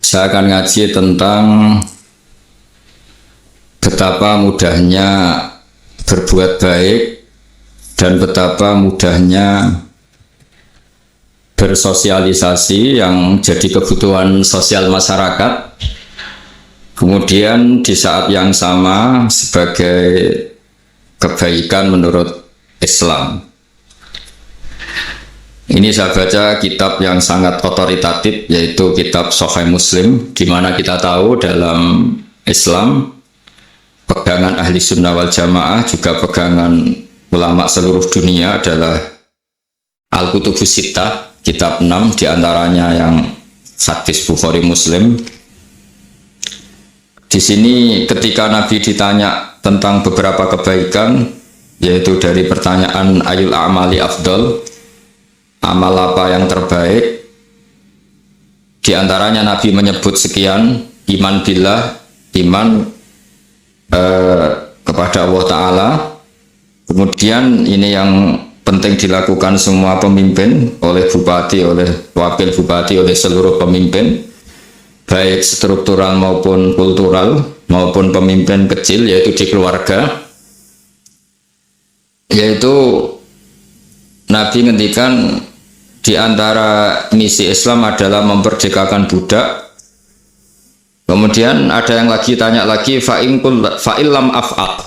Saya akan ngaji tentang betapa mudahnya berbuat baik dan betapa mudahnya bersosialisasi yang jadi kebutuhan sosial masyarakat. Kemudian di saat yang sama sebagai kebaikan menurut Islam. Ini saya baca kitab yang sangat otoritatif, yaitu kitab Sahih Muslim, di mana kita tahu dalam Islam pegangan ahli sunnah wal jamaah, juga pegangan ulama seluruh dunia adalah Al-Kutubus Sittah, kitab 6 diantaranya yang hadis Bukhari Muslim. Di sini ketika Nabi ditanya tentang beberapa kebaikan, yaitu dari pertanyaan ayul a'mali afdol, amal apa yang terbaik, di antaranya Nabi menyebut sekian: iman billah, iman kepada Allah Ta'ala. Kemudian ini yang penting dilakukan semua pemimpin, oleh bupati, oleh wakil bupati, oleh seluruh pemimpin, baik struktural maupun kultural, maupun pemimpin kecil, yaitu di keluarga. Yaitu Nabi ngendikan di antara misi Islam adalah memperdekakan budak. Kemudian ada yang lagi tanya lagi, fa'illam af'al.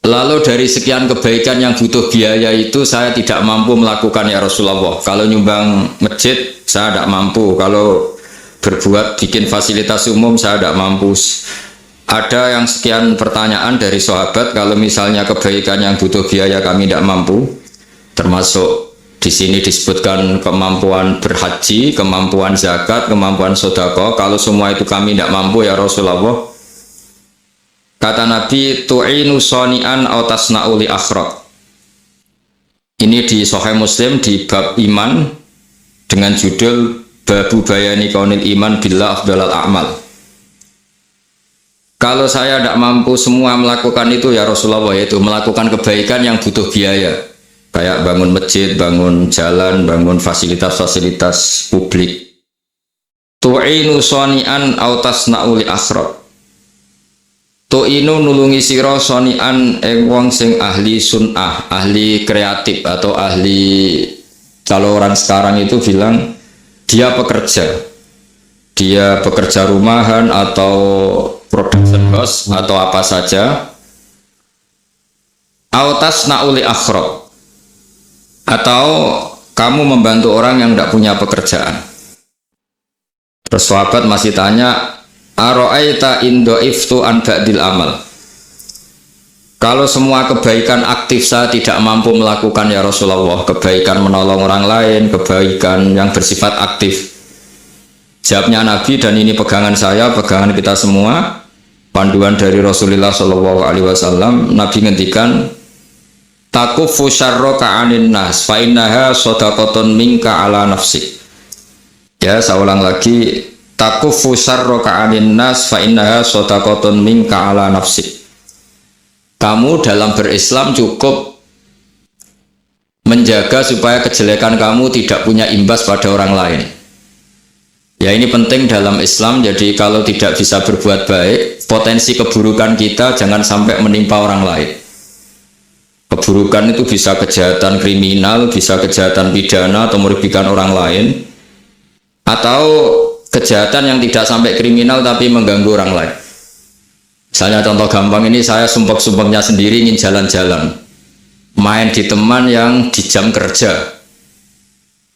Lalu dari sekian kebaikan yang butuh biaya itu saya tidak mampu melakukan ya Rasulullah. Kalau nyumbang masjid saya tidak mampu. Kalau berbuat bikin fasilitas umum saya tidak mampu. Ada yang sekian pertanyaan dari sahabat, kalau misalnya kebaikan yang butuh biaya kami tidak mampu, termasuk di sini disebutkan kemampuan berhaji, kemampuan zakat, kemampuan sedekah. Kalau semua itu kami tidak mampu ya Rasulullah. Kata Nabi, tu'inu soni'an aw tasna'u li akhraq. Ini di Sahih Muslim di bab iman dengan judul Babu bayani kaunil iman billah afdalal a'mal. Kalau saya tidak mampu semua melakukan itu ya Rasulullah, yaitu melakukan kebaikan yang butuh biaya, kayak bangun masjid, bangun jalan, bangun fasilitas-fasilitas publik. Tu'inu soni'an aw tasna'u li akhraq. Tu'inu nulungi sira soni'an wong sing ahli sun'ah, ahli kreatif, atau ahli, kalau orang sekarang itu bilang dia pekerja rumahan atau production house atau apa saja. Autas nauli akhraq, atau kamu membantu orang yang tidak punya pekerjaan. Terus sahabat masih tanya, aro'aita indo iftu an ba'dil amal. Kalau semua kebaikan aktif saya tidak mampu melakukan ya Rasulullah, kebaikan menolong orang lain, kebaikan yang bersifat aktif. Jawabnya Nabi, dan ini pegangan saya, pegangan kita semua, panduan dari Rasulullah SAW. Nabi ngendikan, takufu syarroka anin nas fa innaha sodaqotun minka ala nafsik. Ya, saya ulang lagi, takufu syarroka anin nas fa innaha sodaqotun minka ala nafsik. Kamu dalam berislam cukup menjaga supaya kejelekan kamu tidak punya imbas pada orang lain. Ya, ini penting dalam Islam. Jadi kalau tidak bisa berbuat baik, potensi keburukan kita jangan sampai menimpa orang lain. Keburukan itu bisa kejahatan kriminal, bisa kejahatan pidana atau merugikan orang lain, atau kejahatan yang tidak sampai kriminal tapi mengganggu orang lain. Misalnya contoh gampang ini, saya sumpek-sumpeknya sendiri ingin jalan-jalan, main di teman yang di jam kerja.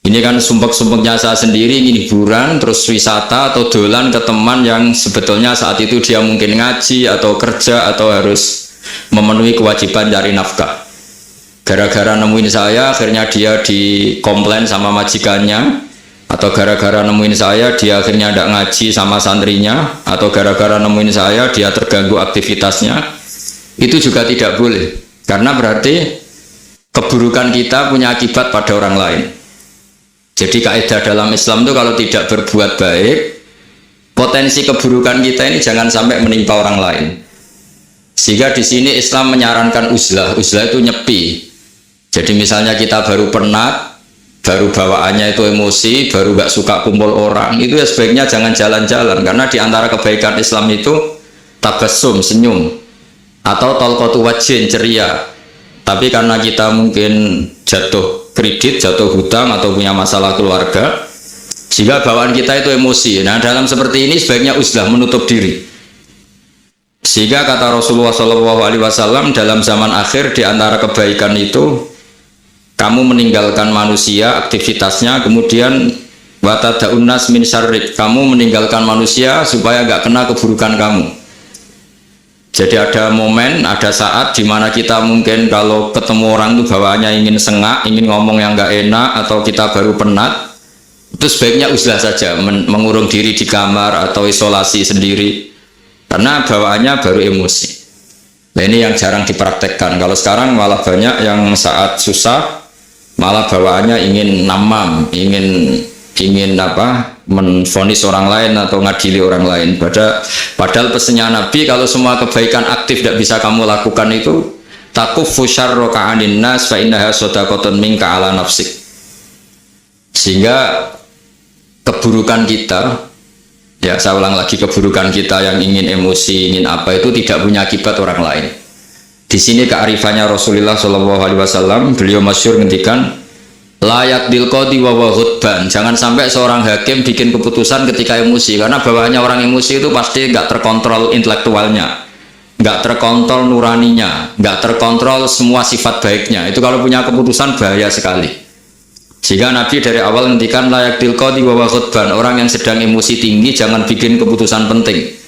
Ini kan sumpek-sumpeknya saya sendiri ingin hiburan, terus wisata atau dolan ke teman yang sebetulnya saat itu dia mungkin ngaji atau kerja atau harus memenuhi kewajiban cari nafkah. Gara-gara nemuin saya, akhirnya dia dikomplain sama majikannya, atau gara-gara nemuin saya dia akhirnya tidak ngaji sama santrinya, atau gara-gara nemuin saya dia terganggu aktivitasnya. Itu juga tidak boleh, karena berarti keburukan kita punya akibat pada orang lain. Jadi kaidah dalam Islam itu kalau tidak berbuat baik, potensi keburukan kita ini jangan sampai menimpa orang lain. Sehingga di sini Islam menyarankan uzlah. Uzlah itu nyepi. Jadi misalnya kita baru penat, baru bawaannya itu emosi, baru nggak suka kumpul orang, itu ya sebaiknya jangan jalan-jalan, karena di antara kebaikan Islam itu tabassum, senyum, atau talqatu wajhin, ceria. Tapi karena kita mungkin jatuh kredit, jatuh hutang, atau punya masalah keluarga, sehingga bawaan kita itu emosi. Nah, dalam seperti ini sebaiknya uzlah, menutup diri. Sehingga kata Rasulullah SAW, dalam zaman akhir di antara kebaikan itu kamu meninggalkan manusia aktivitasnya, kemudian watada'un nas min syarrik, kamu meninggalkan manusia supaya gak kena keburukan kamu. Jadi ada momen, ada saat di mana kita mungkin kalau ketemu orang itu bawaannya ingin sengak, ingin ngomong yang gak enak, atau kita baru penat, itu sebaiknya uzlah saja, mengurung diri di kamar atau isolasi sendiri, karena bawaannya baru emosi. Nah, ini yang jarang dipraktekkan. Kalau sekarang malah banyak yang saat susah malah bawaannya ingin namam, ingin apa, menvonis orang lain atau ngadili orang lain. Padahal pesannya Nabi, kalau semua kebaikan aktif tidak bisa kamu lakukan itu, takuffu syarraka 'anin nas fa innaha shadaqatun minka 'ala nafsik. Sehingga keburukan kita, ya saya ulang lagi, keburukan kita yang ingin emosi, ingin apa, itu tidak punya akibat orang lain. Di sini kearifannya Rasulullah SAW, beliau masyhur ngendikan, layak dilqodi wa ghudban. Jangan sampai seorang hakim bikin keputusan ketika emosi, karena bawaannya orang emosi itu pasti nggak terkontrol intelektualnya, nggak terkontrol nuraninya, nggak terkontrol semua sifat baiknya. Itu kalau punya keputusan bahaya sekali. Sehingga Nabi dari awal ngendikan layak dilqodi wa ghudban, orang yang sedang emosi tinggi jangan bikin keputusan penting.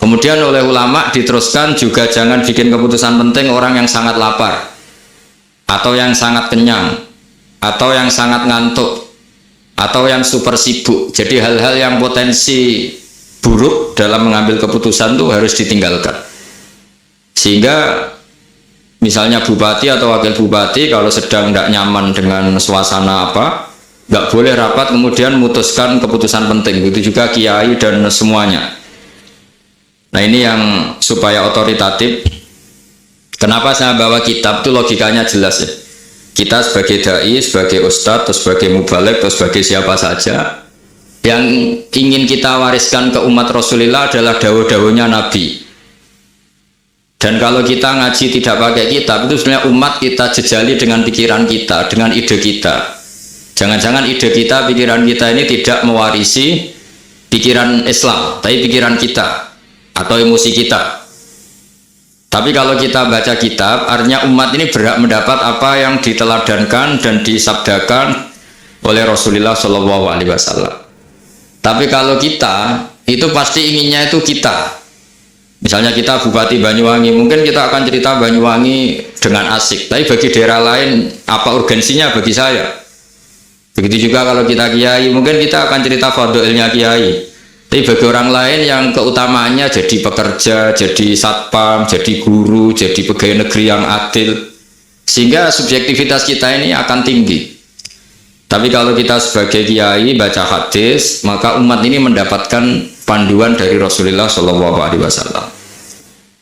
Kemudian oleh ulama diteruskan juga jangan bikin keputusan penting orang yang sangat lapar, atau yang sangat kenyang, atau yang sangat ngantuk, atau yang super sibuk. Jadi hal-hal yang potensi buruk dalam mengambil keputusan itu harus ditinggalkan. Sehingga misalnya bupati atau wakil bupati kalau sedang tidak nyaman dengan suasana apa, nggak boleh rapat kemudian memutuskan keputusan penting. Begitu juga kiai dan semuanya. Nah, ini yang supaya otoritatif. Kenapa saya bawa kitab itu logikanya jelas ya. Kita sebagai dai, sebagai ustadz, atau sebagai mubalek, atau sebagai siapa saja, yang ingin kita wariskan ke umat Rasulullah adalah dawuh-dawuhnya Nabi. Dan kalau kita ngaji tidak pakai kitab, itu sebenarnya umat kita jejali dengan pikiran kita, dengan ide kita. Jangan-jangan ide kita, pikiran kita ini tidak mewarisi pikiran Islam, tapi pikiran kita atau emosi kita. Tapi kalau kita baca kitab, artinya umat ini berhak mendapat apa yang diteladankan dan disabdakan oleh Rasulullah SAW. Tapi kalau kita, itu pasti inginnya itu kita. Misalnya kita Bupati Banyuwangi, mungkin kita akan cerita Banyuwangi dengan asik, tapi bagi daerah lain, apa urgensinya bagi saya? Begitu juga kalau kita kiai, mungkin kita akan cerita fadilnya kiai. Tapi bagi orang lain yang keutamaannya jadi pekerja, jadi satpam, jadi guru, jadi pegawai negeri yang adil, sehingga subjektivitas kita ini akan tinggi. Tapi kalau kita sebagai kiai baca hadis, maka umat ini mendapatkan panduan dari Rasulullah SAW.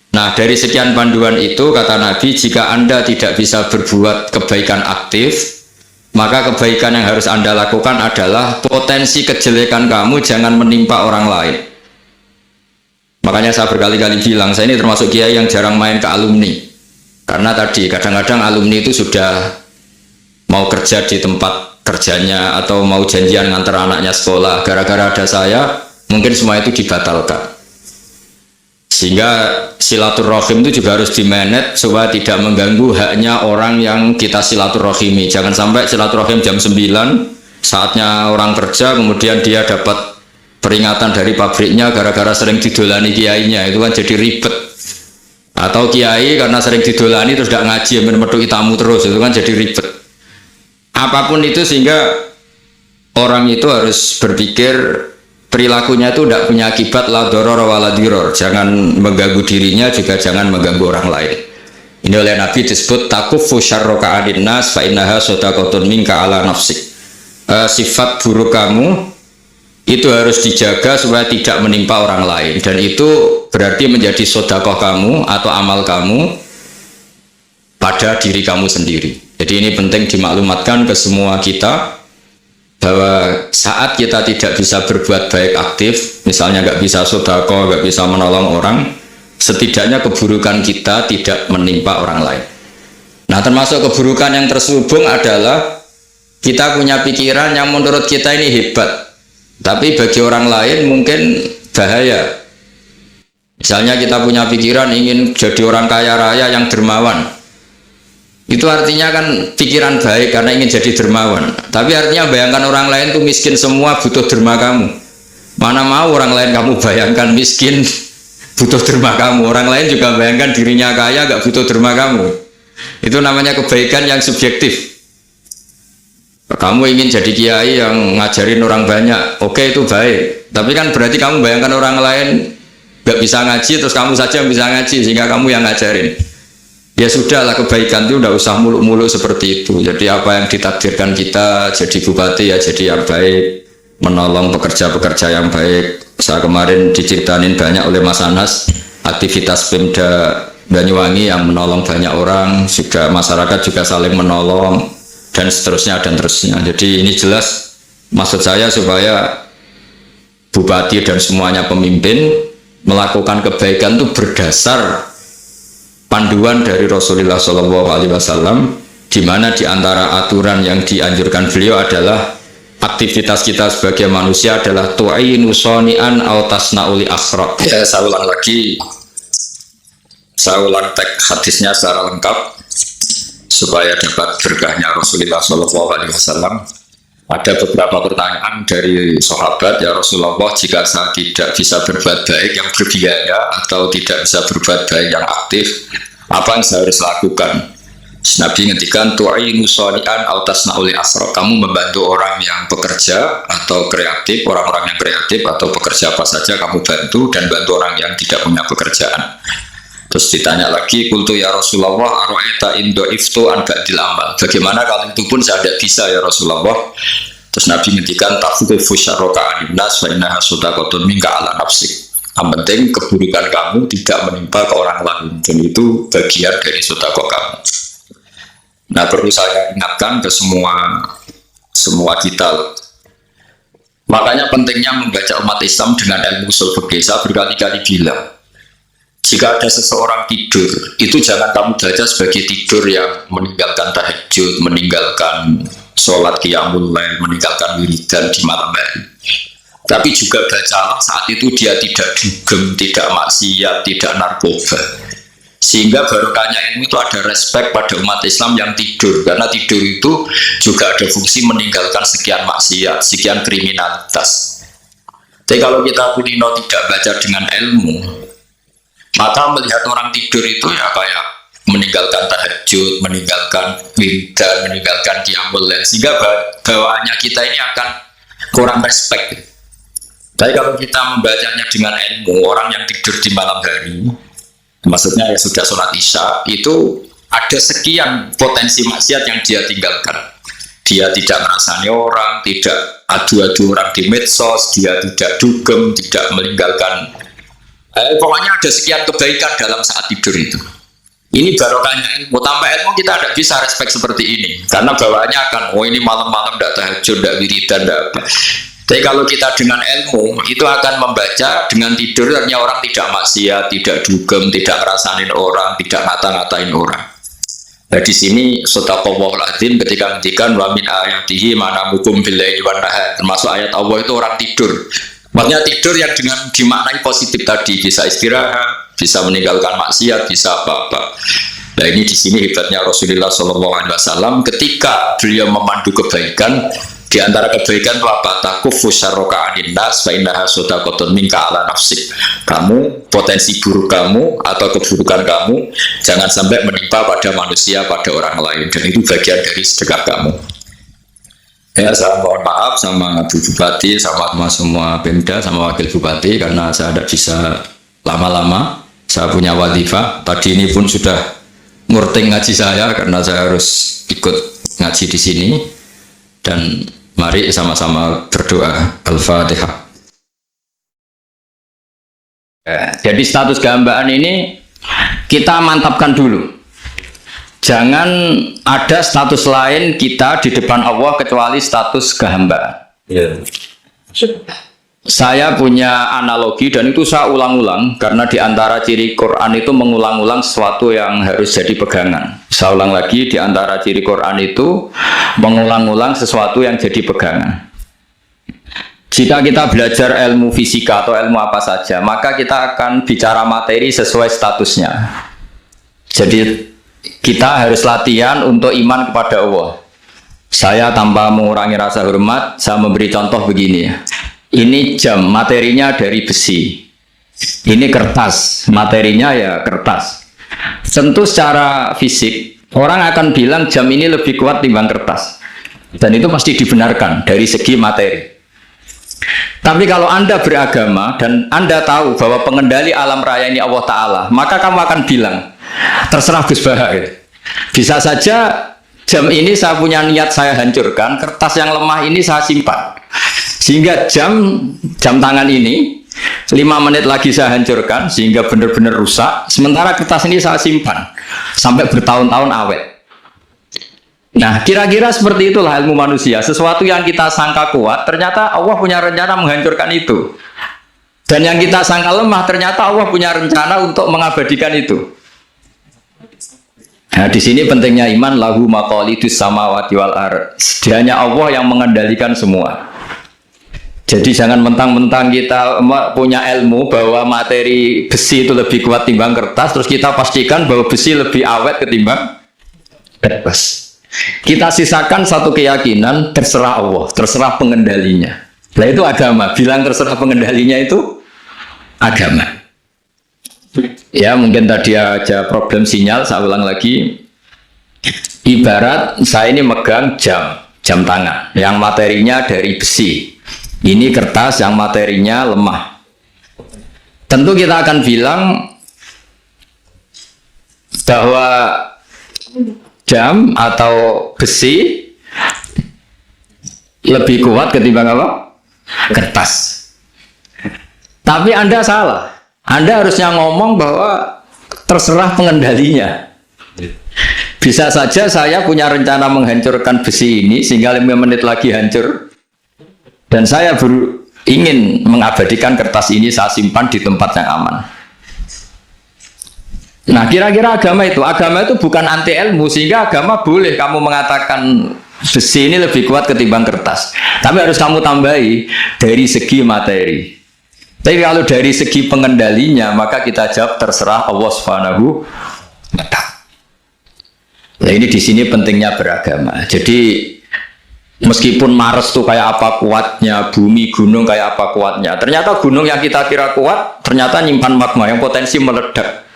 Nah, dari sekian panduan itu kata Nabi, jika Anda tidak bisa berbuat kebaikan aktif, maka kebaikan yang harus Anda lakukan adalah potensi kejelekan kamu jangan menimpa orang lain. Makanya saya berkali-kali bilang, saya ini termasuk kiai yang jarang main ke alumni. Karena tadi kadang-kadang alumni itu sudah mau kerja di tempat kerjanya atau mau janjian nganter anaknya sekolah, gara-gara ada saya mungkin semua itu dibatalkan. Sehingga silaturahim itu juga harus dimanage supaya tidak mengganggu haknya orang yang kita silaturahimi. Jangan sampai silaturahim jam 9 saatnya orang kerja, kemudian dia dapat peringatan dari pabriknya gara-gara sering didolani kiainya, itu kan jadi ribet. Atau kiai karena sering didolani terus tidak ngaji, menutupi tamu terus, itu kan jadi ribet. Apapun itu, sehingga orang itu harus berpikir perilakunya itu tidak punya akibat la doror wala diror. Jangan mengganggu dirinya, juga jangan mengganggu orang lain. Ini oleh Nabi disebut takuffu syarraka 'anin nas fa innaha shadaqatun minka 'ala nafsik. Sifat buruk kamu itu harus dijaga supaya tidak menimpa orang lain, dan itu berarti menjadi sedekah kamu atau amal kamu pada diri kamu sendiri. Jadi ini penting dimaklumatkan ke semua kita bahwa saat kita tidak bisa berbuat baik aktif, misalnya nggak bisa sodako, nggak bisa menolong orang, setidaknya keburukan kita tidak menimpa orang lain. Nah, termasuk keburukan yang terselubung adalah kita punya pikiran yang menurut kita ini hebat, tapi bagi orang lain mungkin bahaya. Misalnya kita punya pikiran ingin jadi orang kaya raya yang dermawan. Itu artinya kan pikiran baik karena ingin jadi dermawan. Tapi artinya bayangkan orang lain tuh miskin semua butuh derma kamu. Mana mau orang lain kamu bayangkan miskin butuh derma kamu. Orang lain juga bayangkan dirinya kaya gak butuh derma kamu. Itu namanya kebaikan yang subjektif. Kamu ingin jadi kiai yang ngajarin orang banyak, oke, itu baik. Tapi kan berarti kamu bayangkan orang lain gak bisa ngaji, terus kamu saja yang bisa ngaji sehingga kamu yang ngajarin. Ya sudahlah, kebaikan itu udah usah muluk-muluk seperti itu. Jadi apa yang ditakdirkan kita jadi bupati ya jadi yang baik, menolong pekerja-pekerja yang baik. Saya kemarin diceritain banyak oleh Mas Anas aktivitas Pemda Banyuwangi yang menolong banyak orang, juga masyarakat juga saling menolong dan seterusnya dan terusnya. Jadi ini jelas maksud saya supaya bupati dan semuanya pemimpin melakukan kebaikan itu berdasar panduan dari Rasulullah SAW, di mana di antara aturan yang dianjurkan beliau adalah aktivitas kita sebagai manusia adalah tu'inu soni'an au tasna'uli akhraq. Ya, saya ulang lagi, saya ulang teks hadisnya secara lengkap supaya dapat berkahnya Rasulullah SAW. Ada beberapa pertanyaan dari sahabat, ya Rasulullah, jika saya tidak bisa berbuat baik yang berbiaya atau tidak bisa berbuat baik yang aktif, apa yang saya harus lakukan? Nabi ngendikan tu'inu sholi'an aw tasna'uli asra. Kamu membantu orang yang bekerja atau kreatif, orang-orang yang kreatif atau bekerja apa saja kamu bantu, dan bantu orang yang tidak punya pekerjaan. Terus ditanya lagi, qultu ya Rasulullah ara'aita in dha'iftu an ba'dil amal. Bagaimana kalau itu pun saya tidak bisa ya Rasulullah? Terus Nabi ngendikan tafuqifu syarraka 'anil nas fa innaha shadaqatun minka 'ala nafsik. Yang penting keburukan kamu tidak menimpa ke orang lain, dan itu bagian dari sedekah kamu. Nah, perlu saya ingatkan ke semua kita. Makanya pentingnya membaca umat Islam dengan ilmu ushul fikih. Saya berkali-kali bilang, jika ada seseorang tidur, itu jangan kamu baca sebagai tidur yang meninggalkan tahajud, meninggalkan sholat qiyamul lail, meninggalkan wiridan di malam hari. Tapi juga bacalah saat itu dia tidak dugem, tidak maksiat, tidak narkoba. Sehingga barokahnya ilmu itu ada respect pada umat Islam yang tidur. Karena tidur itu juga ada fungsi meninggalkan sekian maksiat, sekian kriminalitas. Tapi kalau kita kulino tidak baca dengan ilmu, maka melihat orang tidur itu ya kayak meninggalkan tahajud, meninggalkan wiridan, meninggalkan qiyamul lail, sehingga bawaannya kita ini akan kurang respect. Tapi kalau kita membacanya dengan ilmu, orang yang tidur di malam hari, maksudnya ya sudah sholat isya, itu ada sekian potensi maksiat yang dia tinggalkan. Dia tidak merasani orang, tidak adu-adu orang di medsos, dia tidak dugem, tidak meninggalkan. Pokoknya ada sekian kebaikan dalam saat tidur itu. Ini barokahnya ilmu. Tanpa ilmu kita tidak bisa respect seperti ini, karena bawaannya akan, oh ini malam-malam tidak tahajud, tidak wiridan, tidak apa. Tapi kalau kita dengan ilmu, itu akan membaca dengan tidur, artinya orang tidak maksiat, tidak dugem, tidak ngerasain orang, tidak ngata-ngatain orang. Nah di sini sadaqallahul azim ketika ngendikan wa min ayatihi manamukum billaili wan nahar, termasuk ayat Allah itu orang tidur. Maksudnya tidur yang dengan dimaknai positif tadi, bisa istirahat, bisa meninggalkan maksiat, bisa apa-apa. Nah ini di sini hebatnya Rasulullah SAW ketika beliau memandu kebaikan. Di antara kebaikan itu apa? Takufu syarroka anin nas fa innaha shadaqatun minka 'ala nafsik. Kamu, potensi buruk kamu atau keburukan kamu jangan sampai menimpa pada manusia, pada orang lain, dan itu bagian dari sedekah kamu. Ya, saya mohon maaf sama Bu Bupati, sama semua Pemda, sama Wakil Bupati karena saya tidak bisa lama-lama. Saya punya wadifah. Tadi ini pun sudah ngurting ngaji saya karena saya harus ikut ngaji di sini. Dan mari sama-sama berdoa. Al-Fatihah. Jadi status gambaan ini kita mantapkan dulu. Jangan ada status lain kita di depan Allah kecuali status kehambaan. Ya. Saya punya analogi dan itu saya ulang-ulang karena di antara ciri Quran itu mengulang-ulang sesuatu yang harus jadi pegangan. Saya ulang lagi, di antara ciri Quran itu mengulang-ulang sesuatu yang jadi pegangan. Jika kita belajar ilmu fisika atau ilmu apa saja, maka kita akan bicara materi sesuai statusnya. Jadi kita harus latihan untuk iman kepada Allah. Saya tanpa mengurangi rasa hormat, saya memberi contoh begini ya. Ini jam, materinya dari besi. Ini kertas, materinya ya kertas. Tentu secara fisik, orang akan bilang jam ini lebih kuat timbang kertas. Dan itu pasti dibenarkan dari segi materi. Tapi kalau Anda beragama dan Anda tahu bahwa pengendali alam raya ini Allah Ta'ala, maka kamu akan bilang, terserah Gus Bahar. Bisa saja jam ini saya punya niat saya hancurkan, kertas yang lemah ini saya simpan. Sehingga jam tangan ini 5 menit lagi saya hancurkan sehingga benar-benar rusak. Sementara kertas ini saya simpan sampai bertahun-tahun awet. Nah, kira-kira seperti itulah ilmu manusia. Sesuatu yang kita sangka kuat, ternyata Allah punya rencana menghancurkan itu. Dan yang kita sangka lemah, ternyata Allah punya rencana untuk mengabadikan itu. Nah, di sini pentingnya iman, lahu maqalidus samawati wal ardh. Hanya Allah yang mengendalikan semua. Jadi jangan mentang-mentang kita punya ilmu bahwa materi besi itu lebih kuat timbang kertas, terus kita pastikan bahwa besi lebih awet ketimbang kertas. Kita sisakan satu keyakinan, terserah Allah, terserah pengendalinya. Nah itu agama, bilang terserah pengendalinya itu agama. Ya mungkin tadi aja problem sinyal, saya ulang lagi. Ibarat saya ini megang jam tangan, yang materinya dari besi. Ini kertas yang materinya lemah. Tentu kita akan bilang bahwa jam atau besi lebih kuat ketimbang apa? Kertas. Tapi Anda salah. Anda harusnya ngomong bahwa terserah pengendalinya. Bisa saja saya punya rencana menghancurkan besi ini sehingga 5 menit lagi hancur. Dan saya ingin mengabadikan kertas ini, saya simpan di tempat yang aman. Nah, kira-kira agama itu bukan anti ilmu, sehingga agama boleh kamu mengatakan besi ini lebih kuat ketimbang kertas. Tapi harus kamu tambahi dari segi materi. Tapi kalau dari segi pengendalinya, maka kita jawab terserah Allah Subhanahu wa Ta'ala. Nah, ini di sini pentingnya beragama. Jadi meskipun Mars tuh kayak apa kuatnya, bumi, gunung kayak apa kuatnya, ternyata gunung yang kita kira kuat, ternyata nyimpan magma yang potensi meledak.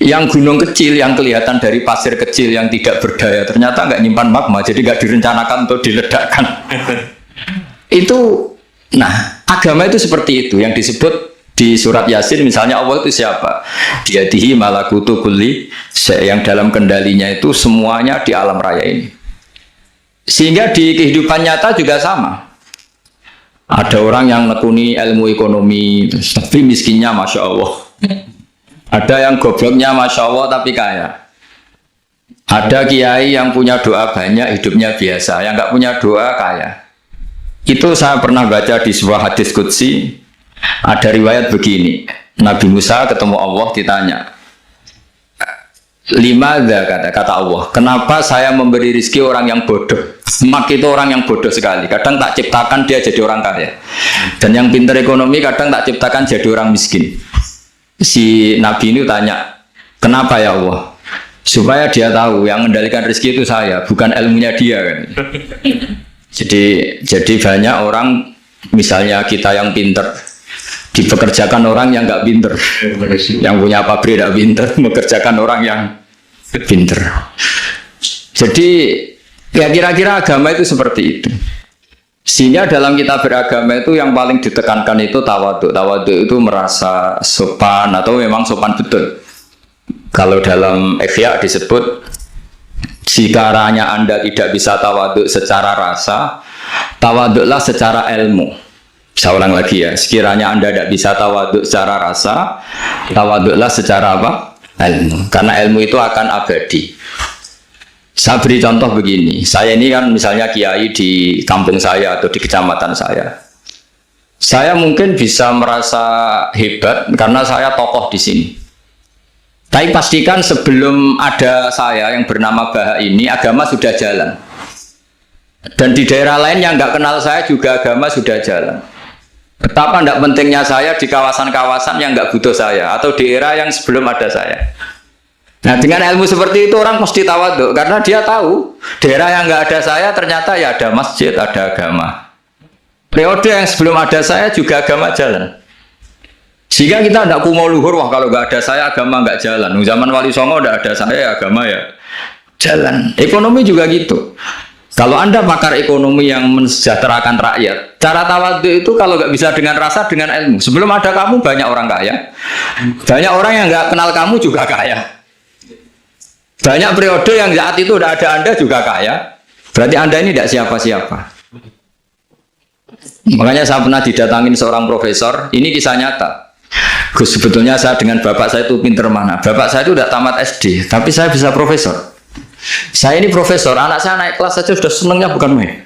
Yang gunung kecil, yang kelihatan dari pasir kecil yang tidak berdaya, ternyata nggak nyimpan magma, jadi nggak direncanakan untuk diledakkan. Itu, nah, agama itu seperti itu, yang disebut di surat Yasin, misalnya Allah itu siapa? Biyadihi malakutu kulli, yang dalam kendalinya itu semuanya di alam raya ini. Sehingga di kehidupan nyata juga sama. Ada orang yang nekuni ilmu ekonomi, tapi miskinnya Masya Allah. Ada yang gobloknya Masya Allah tapi kaya. Ada kiai yang punya doa banyak, hidupnya biasa. Yang nggak punya doa kaya. Itu saya pernah baca di sebuah hadis qudsi. Ada riwayat begini. Nabi Musa ketemu Allah ditanya, Limadha kata Allah, kenapa saya memberi rezeki orang yang bodoh? Mak itu orang yang bodoh sekali. Kadang tak ciptakan dia jadi orang kaya. Dan yang pintar ekonomi kadang tak ciptakan jadi orang miskin. Si Nabi ini tanya, kenapa ya Allah? Supaya dia tahu yang mengendalikan rezeki itu saya, bukan ilmunya dia kan. Jadi banyak orang, misalnya kita yang pintar, dipekerjakan orang yang nggak pinter, yang punya pabrik tidak pinter, mengerjakan orang yang pinter. Jadi ya kira-kira agama itu seperti itu. Sehingga dalam kita beragama itu yang paling ditekankan itu tawadhu. Tawadhu itu merasa sopan atau memang sopan betul. Kalau dalam Ihya disebut, sekiranya Anda tidak bisa tawadhu secara rasa, tawadhulah secara ilmu. Saya ulang lagi ya, sekiranya Anda tidak bisa tawadhu secara rasa, tawadhulah secara apa? Ilmu. Karena ilmu itu akan abadi. Saya beri contoh begini, saya ini kan misalnya kiai di kampung saya atau di kecamatan saya mungkin bisa merasa hebat karena saya tokoh di sini. Tapi pastikan sebelum ada saya yang bernama Baha ini, agama sudah jalan. Dan di daerah lain yang nggak kenal saya juga agama sudah jalan. Betapa tidak pentingnya saya di kawasan-kawasan yang nggak butuh saya atau di era yang sebelum ada saya. Nah dengan ilmu seperti itu orang mesti tawaduk karena dia tahu daerah yang nggak ada saya ternyata ya ada masjid, ada agama. Periode yang sebelum ada saya juga agama jalan. Sehingga kita tidak kumo luhur, wah kalau nggak ada saya agama nggak jalan. Zaman Wali Songo tidak ada saya agama ya jalan. Ekonomi juga gitu. Kalau Anda pakar ekonomi yang mensejahterakan rakyat, cara tawaduk itu kalau nggak bisa dengan rasa, dengan ilmu. Sebelum ada kamu banyak orang kaya, banyak orang yang nggak kenal kamu juga kaya. Banyak periode yang saat itu udah ada Anda juga kaya. Berarti Anda ini tidak siapa-siapa. Makanya saya pernah didatangin seorang profesor. Ini kisah nyata. Gus, sebetulnya saya dengan bapak saya itu pinter mana. Bapak saya itu udah tamat SD, tapi saya bisa profesor. Saya ini profesor, anak saya naik kelas saja sudah senengnya bukan main.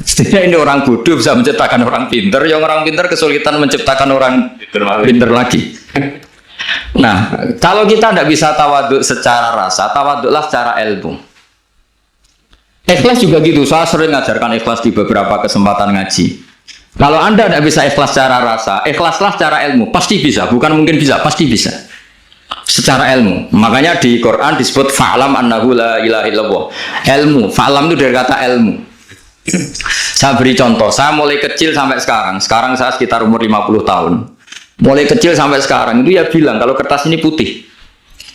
Setidaknya ini orang bodoh bisa menciptakan orang pinter. Yang orang pinter kesulitan menciptakan orang pinter lagi. Nah, kalau kita tidak bisa tawaduk secara rasa, tawaduklah secara ilmu. Ikhlas juga gitu. Saya sering ngajarkan ikhlas di beberapa kesempatan ngaji. Kalau Anda tidak bisa ikhlas secara rasa, ikhlaslah secara ilmu. Pasti bisa, bukan mungkin bisa, pasti bisa. Secara ilmu. Makanya di Quran disebut fa'lam annahu la ilaha illallah. Ilmu, fa'lam itu dari kata ilmu. Saya beri contoh, saya mulai kecil sampai sekarang. Sekarang saya sekitar umur 50 tahun. Mulai kecil sampai sekarang itu ya bilang kalau kertas ini putih.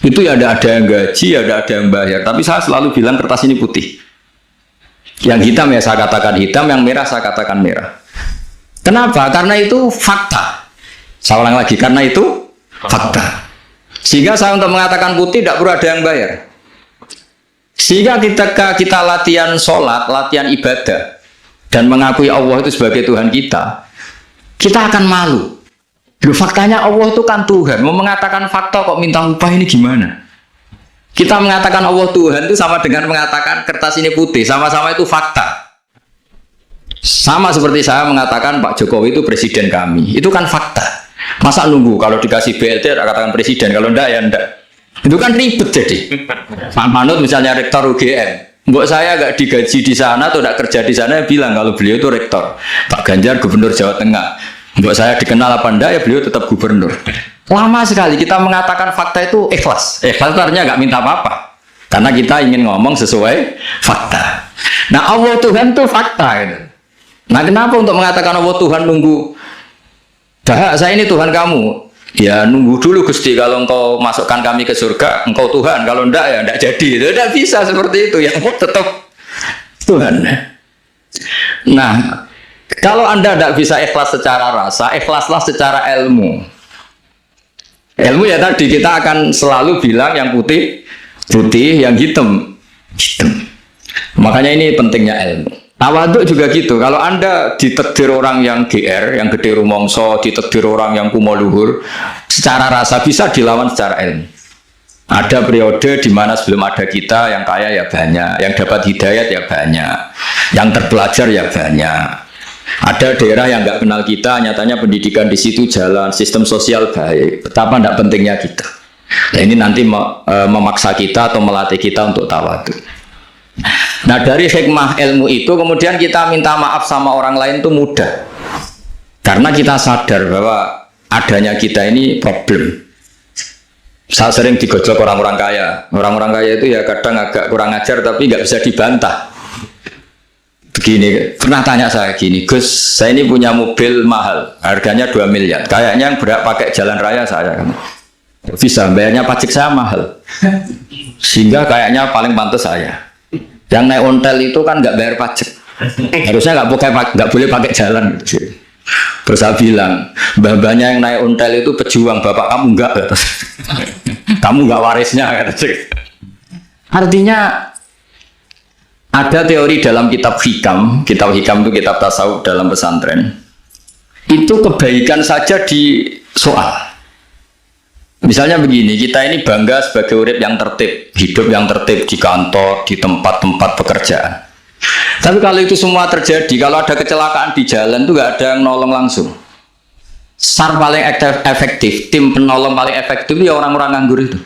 Itu ya ada yang gaji, ada yang bayar. Tapi saya selalu bilang kertas ini putih. Yang hitam ya saya katakan hitam, yang merah saya katakan merah. Kenapa? Karena itu fakta. Saya ulang lagi, karena itu fakta. Sehingga saya untuk mengatakan putih tidak perlu ada yang bayar. Sehingga ketika kita latihan sholat, latihan ibadah, dan mengakui Allah itu sebagai Tuhan kita akan malu. Loh, faktanya Allah itu kan Tuhan. Mau mengatakan fakta kok minta upah ini gimana? Kita mengatakan Allah Tuhan itu sama dengan mengatakan kertas ini putih. Sama-sama itu fakta. Sama seperti saya mengatakan Pak Jokowi itu presiden kami. Itu kan fakta. Masa nunggu kalau dikasih BLT katakan presiden, kalau enggak ya enggak. Itu kan ribet jadi. Pak Manut misalnya rektor UGM. Mbok saya enggak digaji di sana atau enggak kerja di sana bilang kalau beliau itu rektor. Pak Ganjar gubernur Jawa Tengah. Mbok saya dikenal apa enggak ya beliau tetap gubernur. Lama sekali kita mengatakan fakta itu ikhlas. Ikhlas itu artinya enggak minta apa-apa. Karena kita ingin ngomong sesuai fakta. Nah Allah Tuhan itu fakta gitu. Nah kenapa untuk mengatakan Allah Tuhan nunggu? Dah saya ini Tuhan kamu. Ya nunggu dulu Gusti, kalau engkau masukkan kami ke surga engkau Tuhan, kalau enggak ya enggak jadi. Itu enggak bisa seperti itu. Yang tetap Tuhan. Nah kalau Anda tidak bisa ikhlas secara rasa, ikhlaslah secara ilmu. Ilmu ya tadi kita akan selalu bilang yang putih, putih, yang hitam, hitam. Makanya ini pentingnya ilmu. Tawaduk juga gitu. Kalau Anda ditakdir orang yang GR, yang gede rumongso, ditakdir orang yang kumo luhur, secara rasa bisa dilawan secara ilmu. Ada periode di mana sebelum ada kita yang kaya ya banyak, yang dapat hidayat ya banyak, yang terpelajar ya banyak. Ada daerah yang nggak kenal kita, nyatanya pendidikan di situ jalan, sistem sosial baik. Betapa tidak pentingnya kita. Nah ini nanti memaksa kita atau melatih kita untuk tawaduk. Nah dari hikmah ilmu itu kemudian kita minta maaf sama orang lain itu mudah. Karena kita sadar bahwa adanya kita ini problem. Saya sering digojlok orang-orang kaya. Orang-orang kaya itu ya kadang agak kurang ajar tapi nggak bisa dibantah. Begini, pernah tanya saya gini, Gus, saya ini punya mobil mahal, harganya 2 miliar. Kayaknya yang berak pakai jalan raya saya kan. Bisa, bayarnya pajak saya mahal. Sehingga kayaknya paling pantas saya. Yang naik ontel itu kan nggak bayar pajak. Harusnya nggak boleh pakai jalan gitu. Terus saya bilang, mbah-mbahnya yang naik ontel itu pejuang, bapak kamu enggak. Kamu nggak warisnya. Artinya ada teori dalam kitab hikam itu kitab tasawuf dalam pesantren. Itu kebaikan saja di soal. Misalnya begini, kita ini bangga sebagai urip yang tertib, hidup yang tertib di kantor, di tempat-tempat pekerjaan. Tapi kalau itu semua terjadi, kalau ada kecelakaan di jalan itu nggak ada yang nolong langsung. SAR paling efektif, tim penolong paling efektif ya orang-orang nganggur itu.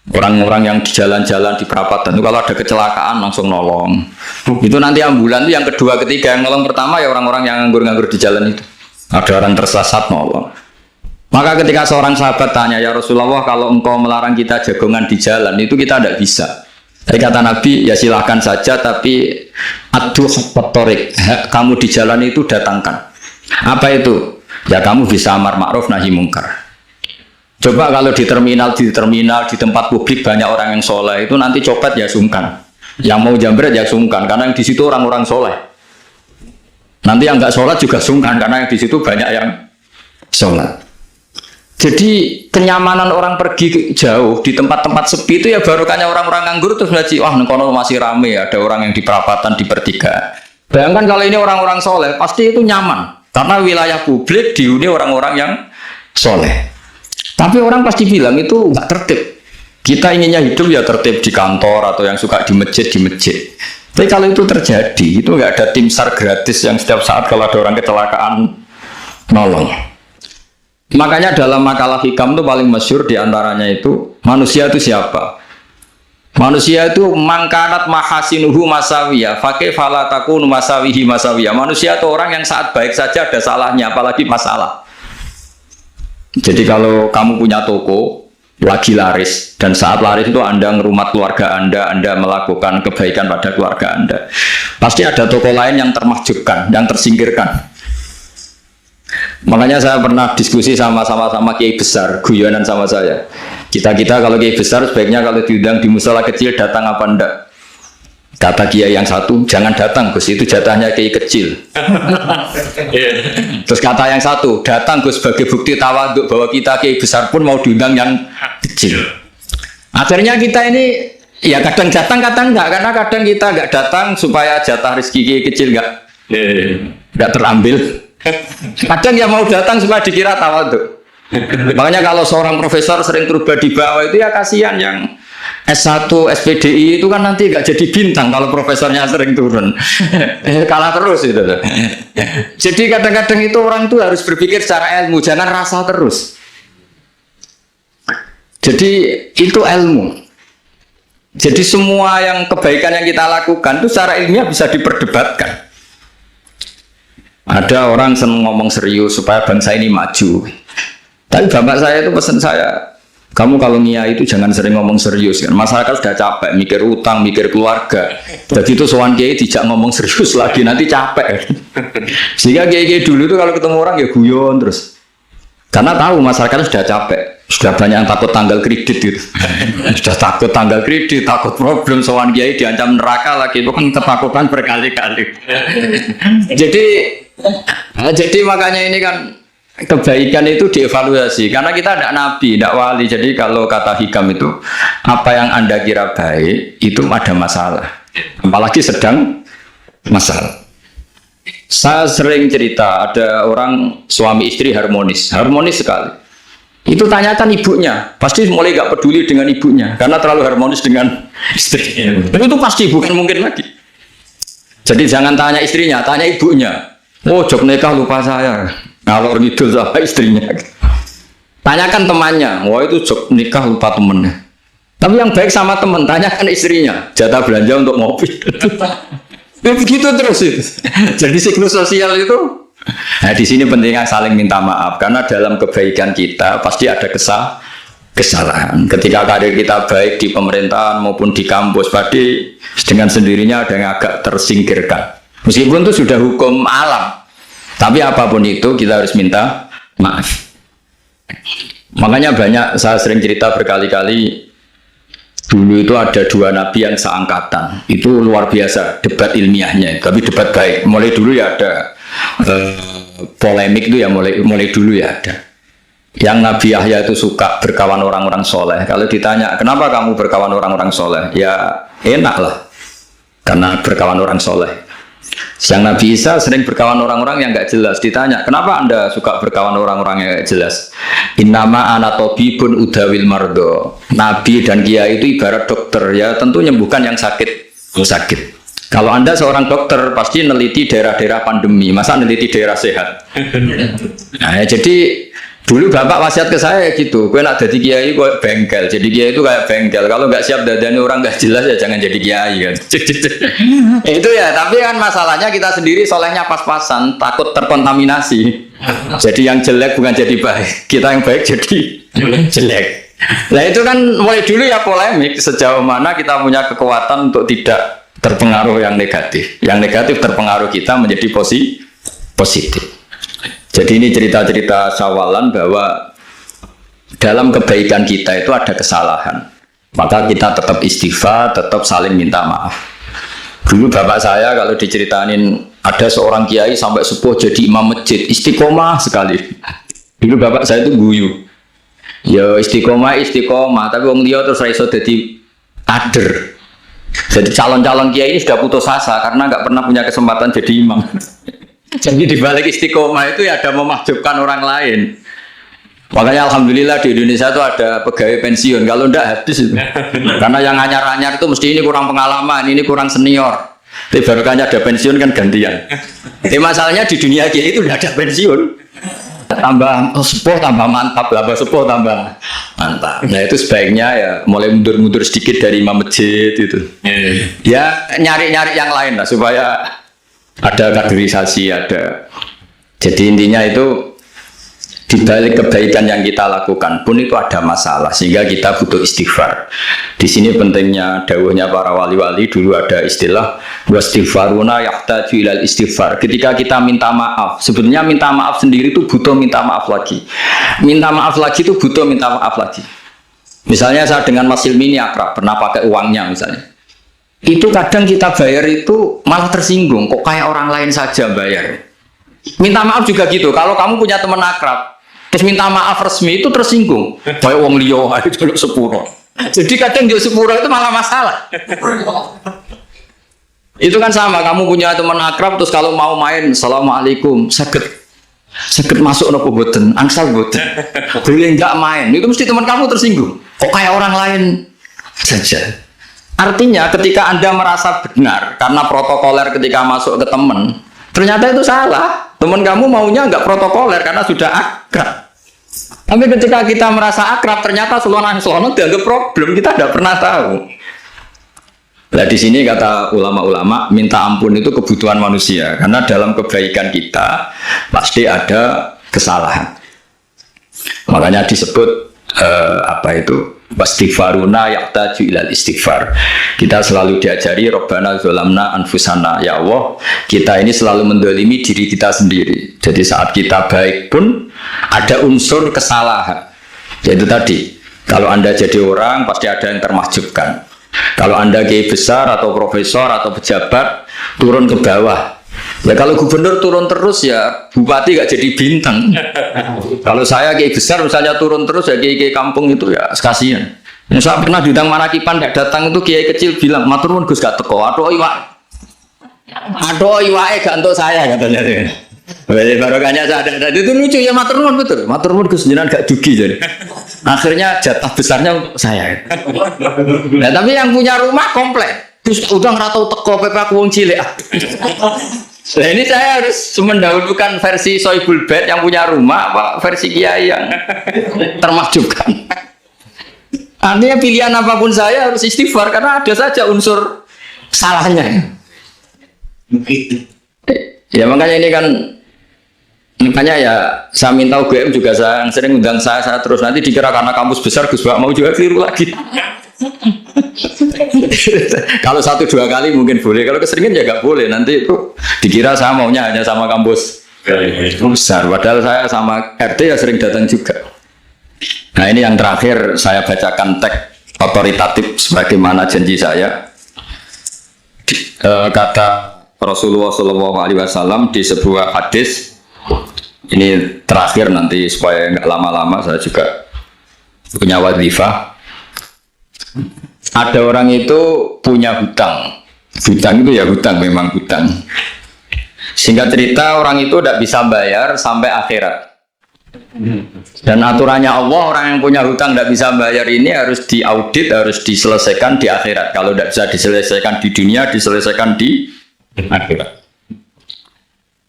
Orang-orang yang di jalan-jalan di perapatan itu kalau ada kecelakaan langsung nolong. Itu nanti ambulan itu yang kedua, ketiga, yang nolong pertama ya orang-orang yang nganggur-nganggur di jalan itu. Ada orang tersesat nolong. Maka ketika seorang sahabat tanya, ya Rasulullah, kalau engkau melarang kita jagongan di jalan, itu kita tidak bisa. Tapi kata Nabi, ya silahkan saja, tapi aduh petorik, kamu di jalan itu datangkan. Apa itu? Ya kamu bisa amar ma'ruf nahi mungkar. Coba kalau di terminal, di tempat publik banyak orang yang soleh, itu nanti copet ya sungkan. Yang mau jambret ya sungkan, karena yang di situ orang-orang soleh. Nanti yang nggak sholat juga sungkan, karena yang di situ banyak yang sholat. Jadi kenyamanan orang pergi jauh di tempat-tempat sepi itu ya barokahnya orang-orang nganggur terus ngaji, wah nengkono masih rame, ada orang yang di perapatan, di pertigaan. Bayangkan kalau ini orang-orang soleh, pasti itu nyaman karena wilayah publik dihuni orang-orang yang soleh. Tapi orang pasti bilang itu nggak tertib. Kita inginnya hidup ya tertib di kantor atau yang suka di masjid. Tapi kalau itu terjadi, itu nggak ada tim SAR gratis yang setiap saat kalau ada orang kecelakaan nolong. Makanya dalam makalah hikam itu paling masyhur diantaranya itu manusia itu siapa? Manusia itu mangkanat mahasinuhu masawiyah, fakih falatakun masawihi masawiyah. Manusia itu orang yang saat baik saja ada salahnya, apalagi masalah. Jadi kalau kamu punya toko lagi laris dan saat laris itu Anda ngerumat keluarga Anda melakukan kebaikan pada keluarga Anda, pasti ada toko lain yang termahjubkan, yang tersingkirkan. Makanya saya pernah diskusi sama kiai besar, guyonan sama saya. Kita kalau kiai besar sebaiknya kalau diundang di musala kecil datang apa enggak? Kata kiai yang satu, jangan datang Gus, itu jatahnya kiai kecil. Terus kata yang satu, datang Gus sebagai bukti tawaduk bahwa kita kiai besar pun mau diundang yang kecil. Akhirnya kita ini ya kadang datang kadang enggak, karena kadang kita enggak datang supaya jatah rezeki kiai kecil enggak terambil. Kadang yang mau datang supaya dikira tawaduk. Makanya kalau seorang profesor sering terubah di bawah itu ya kasihan yang S1, SPDI itu kan nanti gak jadi bintang kalau profesornya sering turun. Kalah terus itu. Jadi kadang-kadang itu orang itu harus berpikir secara ilmu, jangan rasa terus. Jadi itu ilmu. Jadi semua yang kebaikan yang kita lakukan itu secara ilmiah bisa diperdebatkan. Ada orang senang ngomong serius supaya bangsa ini maju. Tapi bapak saya itu pesan saya, kamu kalau ngiyai itu jangan sering ngomong serius kan. Masyarakat sudah capek mikir utang, mikir keluarga. Jadi itu sowan kiai tidak ngomong serius lagi, nanti capek. Sehingga kiai dulu itu kalau ketemu orang ya guyon terus. Karena tahu masyarakat sudah capek. Sudah banyak yang takut tanggal kredit gitu. Sudah takut tanggal kredit, takut problem, sowan kiai diancam neraka lagi, itu kan ketakutan berkali-kali. Jadi makanya ini kan kebaikan itu dievaluasi karena kita tidak nabi, tidak wali. Jadi kalau kata hikam itu apa yang Anda kira baik itu ada masalah, apalagi sedang masalah. Saya sering cerita ada orang suami istri harmonis sekali. Itu tanyakan ibunya, pasti mulai gak peduli dengan ibunya karena terlalu harmonis dengan istri. Itu pasti bukan mungkin lagi. Jadi jangan tanya istrinya, tanya ibunya. Oh, jok nikah lupa saya. Ngalor ngidul sama istrinya. Tanyakan temannya. Wah, itu jok nikah lupa temennya. Tapi yang baik sama teman, tanyakan istrinya. Jatah belanja untuk mobil. Begitu terus itu. Jadi siklus sosial itu. Nah, di sini pentingnya saling minta maaf karena dalam kebaikan kita pasti ada kesalahan. Ketika karir kita baik di pemerintahan maupun di kampus, pasti dengan sendirinya ada yang agak tersingkirkan. Meskipun itu sudah hukum alam, tapi apapun itu kita harus minta maaf. Makanya banyak, saya sering cerita berkali-kali, dulu itu ada dua nabi yang seangkatan, itu luar biasa debat ilmiahnya, tapi debat baik. Mulai dulu ya ada polemik itu ya mulai dulu ya ada. Yang Nabi Yahya itu suka berkawan orang-orang soleh. Kalau ditanya kenapa kamu berkawan orang-orang soleh, ya enak lah, karena berkawan orang soleh. Yang Nabi Isa sering berkawan orang-orang yang nggak jelas. Ditanya, kenapa anda suka berkawan orang-orang yang nggak jelas? Innama ana tabibun udawil mardo. Nabi dan kiai itu ibarat dokter, ya tentu menyembuhkan yang sakit. Kalau anda seorang dokter pasti neliti daerah-daerah pandemi, masa neliti daerah sehat? Nah, jadi dulu bapak wasiat ke saya gitu, gue nak jadi kiai gue bengkel, jadi kiai itu kayak bengkel. Kalau nggak siap dadani orang nggak jelas ya jangan jadi kiai kan. Itu ya, tapi kan masalahnya kita sendiri solehnya pas-pasan, takut terkontaminasi. Jadi yang jelek bukan jadi baik, kita yang baik jadi jelek. Nah itu kan mulai dulu ya polemik sejauh mana kita punya kekuatan untuk tidak terpengaruh yang negatif. Yang negatif terpengaruh kita menjadi positif. Jadi ini cerita-cerita sawalan bahwa dalam kebaikan kita itu ada kesalahan. Maka kita tetap istighfar, tetap saling minta maaf. Dulu bapak saya kalau diceritain ada seorang kiai sampai sepuh jadi imam masjid, istiqomah sekali. Dulu bapak saya itu guyu. Ya istiqomah, tapi wong liya terus ra iso dadi kader. Jadi calon-calon kiai ini sudah putus asa karena nggak pernah punya kesempatan jadi imam. Jadi di balik istiqomah itu ya ada memahjubkan orang lain. Makanya alhamdulillah di Indonesia itu ada pegawai pensiun. Kalau enggak habis itu. Karena yang anyar-anyar itu mesti ini kurang pengalaman, ini kurang senior. Tapi baru kan ada pensiun kan gantian. Tapi masalahnya di dunia kiai itu udah ada pensiun. Tambah sepuh tambah mantap, tambah sepuh tambah mantap. Nah itu sebaiknya ya mulai mundur-mundur sedikit dari imam masjid itu. Ya nyari-nyari yang lain lah supaya ada kaderisasi, ada. Jadi intinya itu di balik kebaikan yang kita lakukan pun itu ada masalah sehingga kita butuh istighfar. Di sini pentingnya dawuhnya para wali-wali, dulu ada istilah wastighfaruna yahtaju ilal istighfar. Ketika kita minta maaf, sebenarnya minta maaf sendiri itu butuh minta maaf lagi. Minta maaf lagi itu butuh minta maaf lagi. Misalnya saya dengan Mas Hilmi ini akrab, pernah pakai uangnya misalnya. Itu kadang kita bayar itu malah tersinggung, kok kayak orang lain saja bayar. Minta maaf juga gitu, kalau kamu punya teman akrab terus minta maaf resmi itu tersinggung, kayak wong liya ae jaluk sepuro. Jadi kadang jaluk sepuro itu malah masalah. Itu kan sama, kamu punya teman akrab terus kalau mau main assalamualaikum sakit masuk nopo boten, angsal boten. Boleh enggak main, itu mesti teman kamu tersinggung, kok kayak orang lain saja. Artinya ketika Anda merasa benar karena protokoler ketika masuk ke teman, ternyata itu salah. Teman kamu maunya nggak protokoler karena sudah akrab. Tapi ketika kita merasa akrab, ternyata selonan dianggap problem, kita tidak pernah tahu. Nah di sini kata ulama-ulama, minta ampun itu kebutuhan manusia karena dalam kebaikan kita pasti ada kesalahan. Makanya disebut wastighfaruna yahtaju ilal istighfar. Kita selalu diajari Rabbana zolamna anfusana, ya Allah kita ini selalu mendolimi diri kita sendiri. Jadi saat kita baik pun ada unsur kesalahan. Yaitu tadi, kalau Anda jadi orang pasti ada yang termahjubkan. Kalau Anda kiai besar atau profesor atau pejabat turun ke bawah, ya kalau gubernur turun terus ya bupati gak jadi bintang. Kalau saya kiai besar misalnya turun terus ya kiai kampung itu ya kasihan. Yang saya pernah diundang Marakipan gak datang itu kiai kecil bilang matur nuwun Gus gak teko. Aduh iwake gak untuk saya katanya. Barokahnya saya ada. Itu lucu ya, matur nuwun betul. Matur nuwun Gus jenengan gak dugi jadi. Akhirnya jatah besarnya untuk saya. Nah, tapi yang punya rumah komplek. Gus udah ngeratau teko pepe aku wong cilik. Nah ini saya harus mendahulukan versi Soibul Bed yang punya rumah apa versi Kiai yang termahjubkan. Artinya pilihan apapun saya harus istighfar karena ada saja unsur salahnya. Ya makanya ini kan, makanya ya saya minta UGM juga saya sering undang saya terus, nanti dikira karena kampus besar Gus Bak mau juga keliru lagi. Kalau 1-2 kali mungkin boleh, kalau keseringan ya nggak boleh, nanti itu dikira saya maunya hanya sama kampus besar, padahal saya sama RT ya sering datang juga. Nah ini yang terakhir saya bacakan teks otoritatif sebagaimana janji saya. Kata Rasulullah SAW di sebuah hadis, ini terakhir nanti supaya nggak lama-lama, saya juga punya wadhifah. Ada orang itu punya hutang itu ya hutang, memang hutang. Singkat cerita orang itu tidak bisa bayar sampai akhirat. Dan aturannya Allah, orang yang punya hutang tidak bisa bayar ini harus diaudit, harus diselesaikan di akhirat. Kalau tidak bisa diselesaikan di dunia, diselesaikan di akhirat.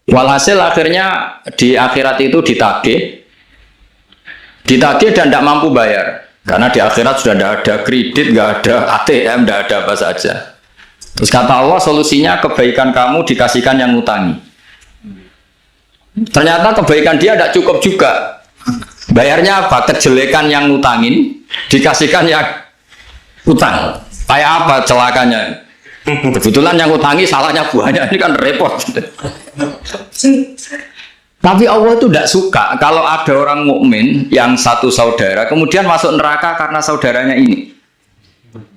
Walhasil akhirnya di akhirat itu ditagih dan tidak mampu bayar. Karena di akhirat sudah tidak ada kredit, tidak ada ATM, tidak ada apa saja. Terus kata Allah, solusinya kebaikan kamu dikasihkan yang ngutangi. Ternyata kebaikan dia tidak cukup juga. Bayarnya apa? Kejelekan yang ngutangin dikasihkan yang utang. Kayak apa celakanya? Kebetulan yang ngutangi salahnya buahnya, ini kan repot. Tapi Allah itu tidak suka kalau ada orang mukmin yang satu saudara kemudian masuk neraka karena saudaranya ini.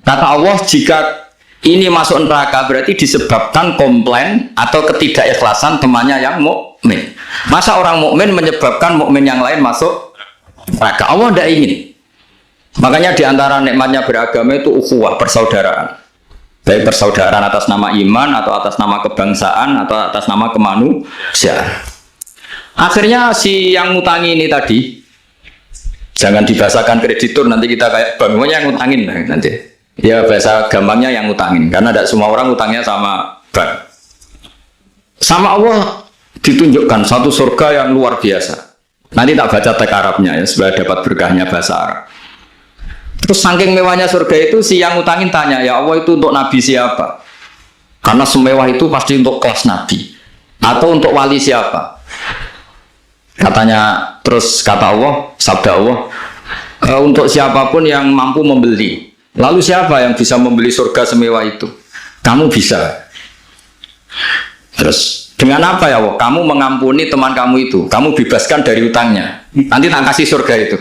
Kata Allah, jika ini masuk neraka berarti disebabkan komplain atau ketidakikhlasan temannya yang mukmin. Masa orang mukmin menyebabkan mukmin yang lain masuk neraka? Allah tidak ingin. Makanya diantara nikmatnya beragama itu ukhuwah, persaudaraan. Baik persaudaraan atas nama iman atau atas nama kebangsaan atau atas nama kemanusiaan. Akhirnya si yang ngutangi ini tadi, jangan dibahasakan kreditur, nanti kita kayak bangunnya yang ngutangin nanti. Ya bahasa gampangnya yang ngutangin, karena tidak semua orang ngutangnya sama bank. Sama Allah ditunjukkan satu surga yang luar biasa. Nanti tak baca teks Arabnya ya, supaya dapat berkahnya bahasa Arab. Terus saking mewahnya surga itu, si yang ngutangin tanya, ya Allah itu untuk nabi siapa? Karena semewah itu pasti untuk kelas nabi. Atau untuk wali siapa? Katanya, terus kata Allah, sabda Allah, untuk siapapun yang mampu membeli. Lalu siapa yang bisa membeli surga semewah itu? Kamu bisa. Terus dengan apa ya Allah? Kamu mengampuni teman kamu itu, kamu bebaskan dari utangnya. Nanti tak kasih surga itu.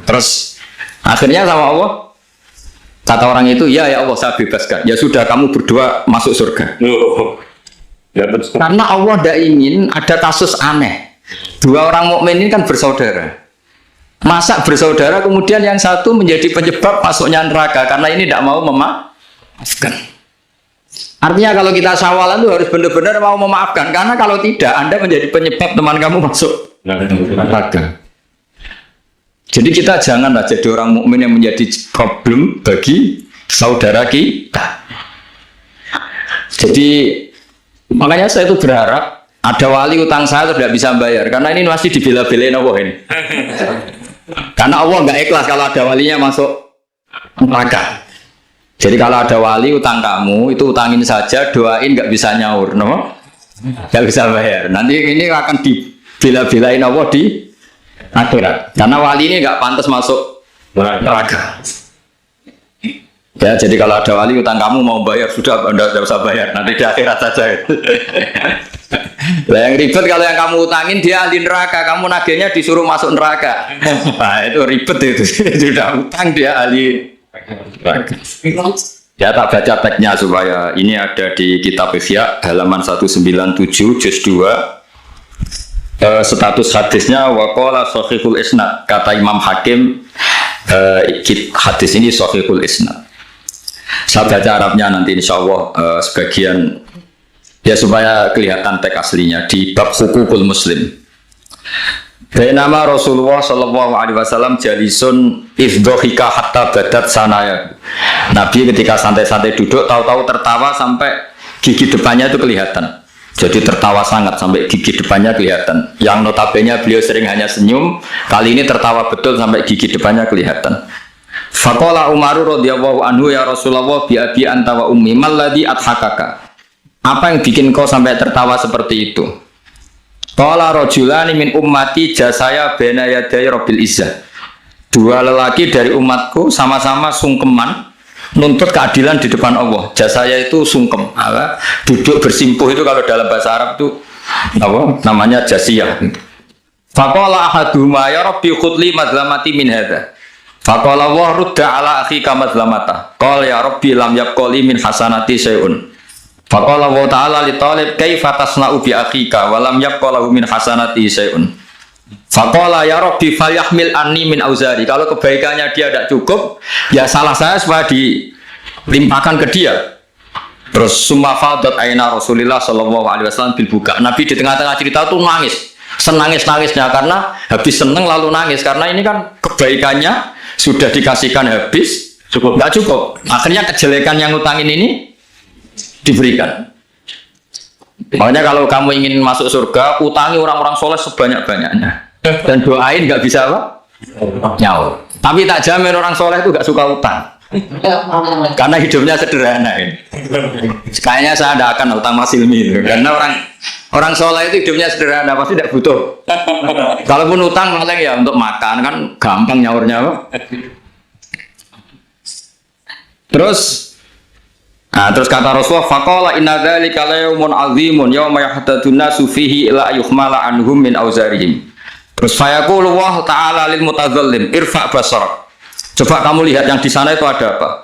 Terus akhirnya sama Allah, kata orang itu, ya Allah saya bebaskan. Ya sudah, kamu berdua masuk surga. Karena Allah tidak ingin ada kasus aneh. Dua orang mukmin ini kan bersaudara. Masa bersaudara kemudian yang satu menjadi penyebab masuknya neraka karena ini tidak mau memaafkan. Artinya kalau kita sawalan itu harus benar-benar mau memaafkan, karena kalau tidak Anda menjadi penyebab teman kamu masuk neraka. Jadi kita janganlah jadi orang mukmin yang menjadi problem bagi saudara kita. Jadi makanya saya itu berharap ada wali utang saya tidak bisa bayar, karena ini masih dibela-belain Allah ini. Karena Allah nggak ikhlas kalau ada walinya masuk neraka. Jadi kalau ada wali utang kamu, itu utangin saja, doain nggak bisa nyaur, no? Nggak bisa bayar. Nanti ini akan dibela-belain Allah di akhirat. Karena wali ini nggak pantas masuk neraka. Ya, jadi kalau ada wali utang kamu mau bayar, sudah Anda tidak usah bayar, nanti di akhirat saja. Lah yang ribet kalau yang kamu utangin dia ahli neraka, kamu nagihnya disuruh masuk neraka. Nah, itu ribet itu. Sudah utang dia ahli neraka. Ya tak baca teksnya supaya ini ada di kitab Ihya halaman 197 juz 2. Status hadisnya waqala sahihul isnad, kata Imam Hakim, hadis ini sahihul isnad. Saya baca Arabnya nanti insya Allah sebagian ya supaya kelihatan teks aslinya di bab hukukul muslim. Nama Rasulullah Shallallahu Alaihi Wasallam jalisun ifdohika hatta badat sanaya. Nabi ketika santai-santai duduk tahu-tahu tertawa sampai gigi depannya itu kelihatan. Jadi tertawa sangat sampai gigi depannya kelihatan. Yang notabene beliau sering hanya senyum, kali ini tertawa betul sampai gigi depannya kelihatan. Faqala Umar radhiyallahu anhu ya Rasulullah bi abi anta wa ummi malladhi adhakaka. Apa yang bikin kau sampai tertawa seperti itu? Qala rajulani min ummati jasaya baina yaday rabbil izzah. Dua lelaki dari umatku sama-sama sungkeman nuntut keadilan di depan Allah. Jasaya itu sungkem, duduk bersimpuh itu kalau dalam bahasa Arab itu apa? Namanya jasiyah. Faqala ahaduhuma ya rabbi khudli madlamati min hadza. Faqala wa rudda ala akhika madlamata. Qala ya rabbi lam yaqali min hasanati syai'un. Faqala wa ta'ala li talib kaifa tasna'u bi akhika wa lam yaqalahu min hasanati syai'un. Faqala ya rabbi falyahmil anni min auzari. Kalau kebaikannya dia tidak cukup, ya salah saya supaya dilimpahkan ke dia. Terus summa fadat aina Rasulillah sallallahu alaihi wasallam bil buka. Nabi di tengah-tengah cerita tuh nangis. Senangis-nangisnya karena habis seneng lalu nangis karena ini kan kebaikannya sudah dikasihkan habis nggak cukup. Akhirnya kejelekan yang utangin ini diberikan. Makanya kalau kamu ingin masuk surga, utangi orang-orang soleh sebanyak-banyaknya dan doain nggak bisa apa? Nyaur. Tapi tak jamin orang soleh itu nggak suka utang. Karena hidupnya sederhana ini. Kayaknya saya tidak akan utang Mas Ilmi itu. Karena orang soleh itu hidupnya sederhana, pasti tidak butuh. Kalaupun utang paling ya untuk makan kan gampang nyaurnya apa? Terus kata Rasulullah, faqala inna dzalika la yaumun azimun yauma yahtadun nasu fihi ila yuhmala anhum min auzarihim. Terus fayaqulu Allah ta'ala lil mutadzallim irfa basarak. Coba kamu lihat yang di sana itu ada apa?